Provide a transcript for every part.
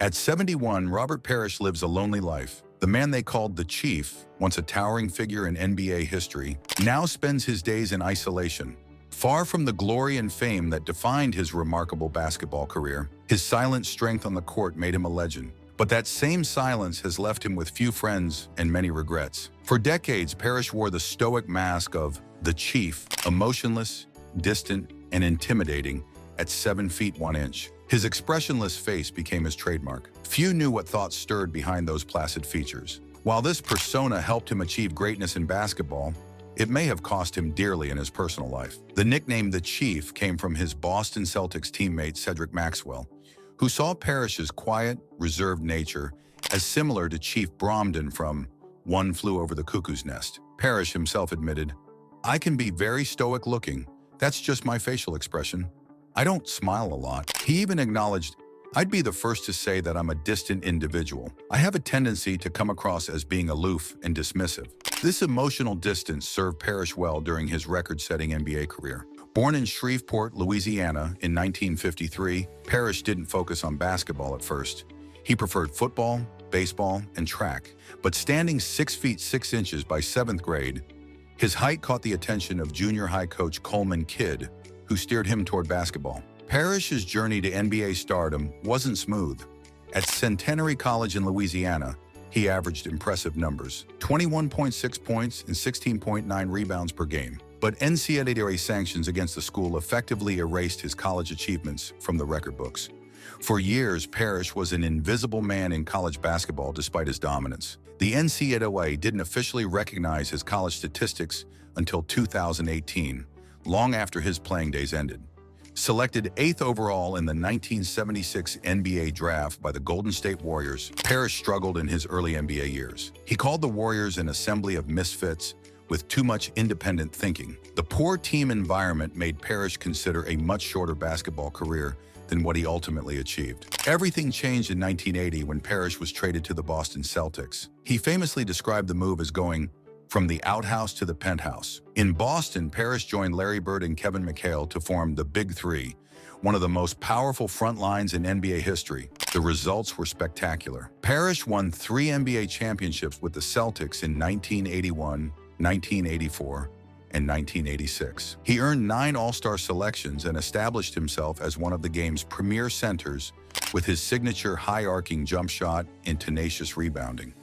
At 71, Robert Parish lives a lonely life. The man they called the Chief, once a towering figure in NBA history, now spends his days in isolation. Far from the glory and fame that defined his remarkable basketball career, his silent strength on the court made him a legend. But that same silence has left him with few friends and many regrets. For decades, Parish wore the stoic mask of the Chief, emotionless, distant, and intimidating at 7 feet 1 inch. His expressionless face became his trademark. Few knew what thoughts stirred behind those placid features. While this persona helped him achieve greatness in basketball, it may have cost him dearly in his personal life. The nickname The Chief came from his Boston Celtics teammate Cedric Maxwell, who saw Parish's quiet, reserved nature as similar to Chief Bromden from One Flew Over the Cuckoo's Nest. Parish himself admitted, "I can be very stoic looking. That's just my facial expression. I don't smile a lot." He even acknowledged, "I'd be the first to say that I'm a distant individual. I have a tendency to come across as being aloof and dismissive." This emotional distance served Parish well during his record-setting NBA career. Born in Shreveport, Louisiana in 1953, Parish didn't focus on basketball at first. He preferred football, baseball, and track. But standing 6 feet 6 inches by 7th grade, his height caught the attention of junior high coach Coleman Kidd, who steered him toward basketball. Parish's journey to NBA stardom wasn't smooth. At Centenary College in Louisiana, he averaged impressive numbers, 21.6 points and 16.9 rebounds per game. But NCAA sanctions against the school effectively erased his college achievements from the record books. For years, Parish was an invisible man in college basketball despite his dominance. The NCAA didn't officially recognize his college statistics until 2018, long after his playing days ended. Selected 8th overall in the 1976 NBA draft by the Golden State Warriors, Parish struggled in his early NBA years. He called the Warriors an assembly of misfits with too much independent thinking. The poor team environment made Parish consider a much shorter basketball career than what he ultimately achieved. Everything changed in 1980 when Parish was traded to the Boston Celtics. He famously described the move as going from the outhouse to the penthouse. In Boston, Parish joined Larry Bird and Kevin McHale to form the Big Three, one of the most powerful front lines in NBA history. The results were spectacular. Parish won 3 NBA championships with the Celtics in 1981, 1984, and 1986. He earned 9 All-Star selections and established himself as one of the game's premier centers with his signature high-arcing jump shot and tenacious rebounding.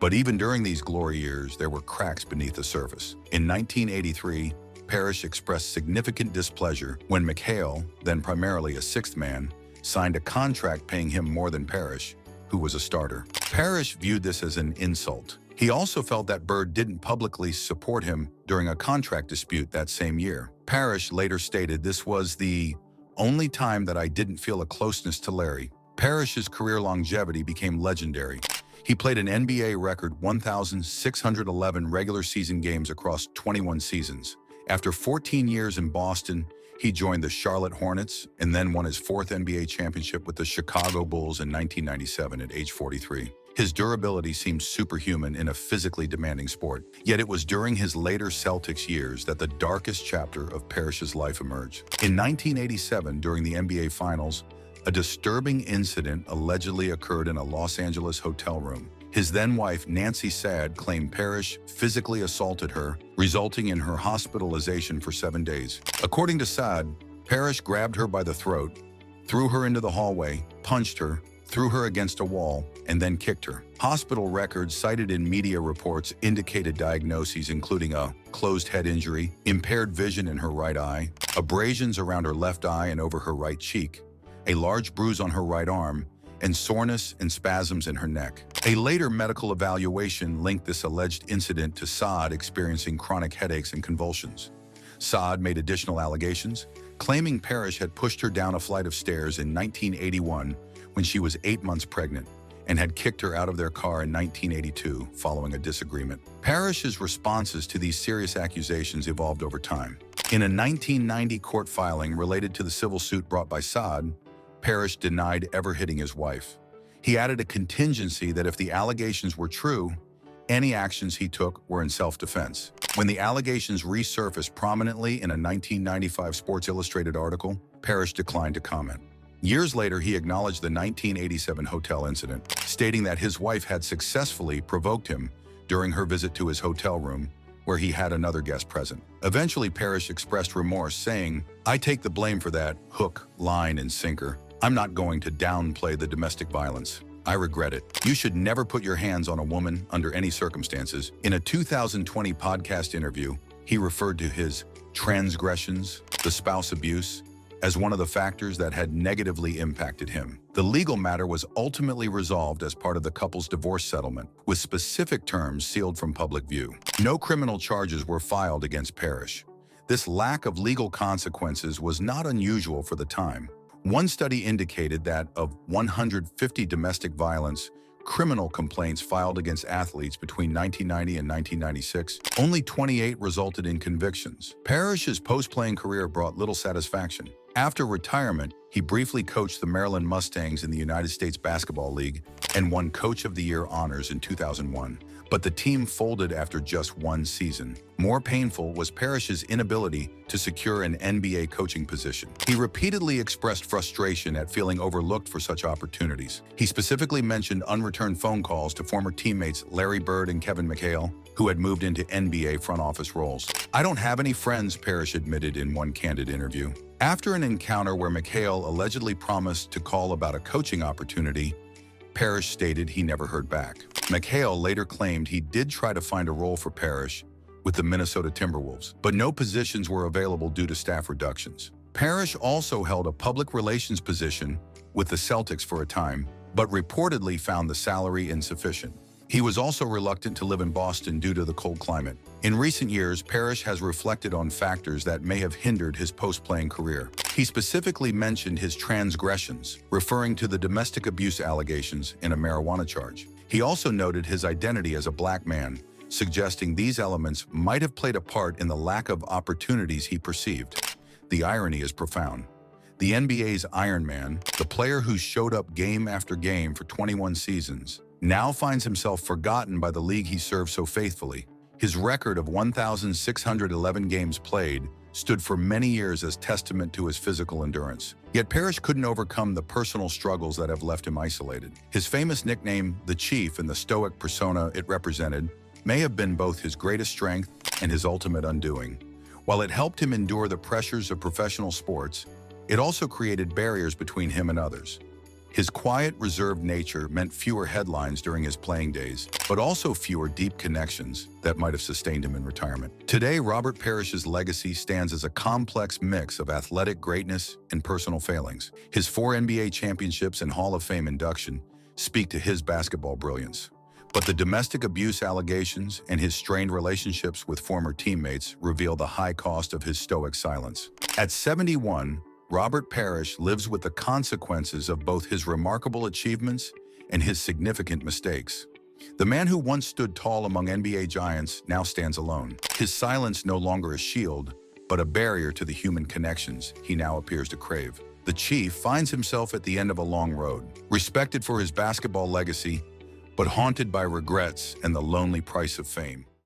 But even during these glory years, there were cracks beneath the surface. In 1983, Parish expressed significant displeasure when McHale, then primarily a sixth man, signed a contract paying him more than Parish, who was a starter. Parish viewed this as an insult. He also felt that Bird didn't publicly support him during a contract dispute that same year. Parish later stated, "This was the only time that I didn't feel a closeness to Larry." Parish's career longevity became legendary. He played an NBA record 1,611 regular season games across 21 seasons. After 14 years in Boston, he joined the Charlotte Hornets and then won his 4th NBA championship with the Chicago Bulls in 1997 at age 43. His durability seemed superhuman in a physically demanding sport. Yet it was during his later Celtics years that the darkest chapter of Parish's life emerged. In 1987, during the NBA Finals, a disturbing incident allegedly occurred in a Los Angeles hotel room. His then-wife, Nancy Saad, claimed Parish physically assaulted her, resulting in her hospitalization for 7 days. According to Saad, Parish grabbed her by the throat, threw her into the hallway, punched her, threw her against a wall, and then kicked her. Hospital records cited in media reports indicated diagnoses including a closed head injury, impaired vision in her right eye, abrasions around her left eye and over her right cheek, a large bruise on her right arm, and soreness and spasms in her neck. A later medical evaluation linked this alleged incident to Saad experiencing chronic headaches and convulsions. Saad made additional allegations, claiming Parish had pushed her down a flight of stairs in 1981 when she was 8 months pregnant, and had kicked her out of their car in 1982 following a disagreement. Parish's responses to these serious accusations evolved over time. In a 1990 court filing related to the civil suit brought by Saad, Parish denied ever hitting his wife. He added a contingency that if the allegations were true, any actions he took were in self-defense. When the allegations resurfaced prominently in a 1995 Sports Illustrated article, Parish declined to comment. Years later, he acknowledged the 1987 hotel incident, stating that his wife had successfully provoked him during her visit to his hotel room, where he had another guest present. Eventually, Parish expressed remorse, saying, "I take the blame for that, hook, line, and sinker. I'm not going to downplay the domestic violence. I regret it. You should never put your hands on a woman under any circumstances." In a 2020 podcast interview, he referred to his transgressions, the spouse abuse, as one of the factors that had negatively impacted him. The legal matter was ultimately resolved as part of the couple's divorce settlement, with specific terms sealed from public view. No criminal charges were filed against Parish. This lack of legal consequences was not unusual for the time. One study indicated that of 150 domestic violence criminal complaints filed against athletes between 1990 and 1996, only 28 resulted in convictions. Parish's post-playing career brought little satisfaction. After retirement, he briefly coached the Maryland Mustangs in the United States Basketball League and won Coach of the Year honors in 2001. But the team folded after just one season. More painful was Parish's inability to secure an NBA coaching position. He repeatedly expressed frustration at feeling overlooked for such opportunities. He specifically mentioned unreturned phone calls to former teammates Larry Bird and Kevin McHale, who had moved into NBA front office roles. "I don't have any friends," Parish admitted in one candid interview. After an encounter where McHale allegedly promised to call about a coaching opportunity, Parish stated he never heard back. McHale later claimed he did try to find a role for Parish with the Minnesota Timberwolves, but no positions were available due to staff reductions. Parish also held a public relations position with the Celtics for a time, but reportedly found the salary insufficient. He was also reluctant to live in Boston due to the cold climate. In recent years, Parish has reflected on factors that may have hindered his post-playing career. He specifically mentioned his transgressions, referring to the domestic abuse allegations in a marijuana charge. He also noted his identity as a black man, suggesting these elements might have played a part in the lack of opportunities he perceived. The irony is profound. The NBA's Iron Man, the player who showed up game after game for 21 seasons, now finds himself forgotten by the league he served so faithfully. His record of 1,611 games played stood for many years as testament to his physical endurance. Yet Parish couldn't overcome the personal struggles that have left him isolated. His famous nickname, the Chief, and the stoic persona it represented, may have been both his greatest strength and his ultimate undoing. While it helped him endure the pressures of professional sports, it also created barriers between him and others. His quiet, reserved nature meant fewer headlines during his playing days, but also fewer deep connections that might have sustained him in retirement. Today, Robert Parish's legacy stands as a complex mix of athletic greatness and personal failings. His 4 NBA championships and Hall of Fame induction speak to his basketball brilliance. But the domestic abuse allegations and his strained relationships with former teammates reveal the high cost of his stoic silence. At 71, Robert Parish lives with the consequences of both his remarkable achievements and his significant mistakes. The man who once stood tall among NBA giants now stands alone. His silence no longer a shield, but a barrier to the human connections he now appears to crave. The Chief finds himself at the end of a long road, respected for his basketball legacy, but haunted by regrets and the lonely price of fame.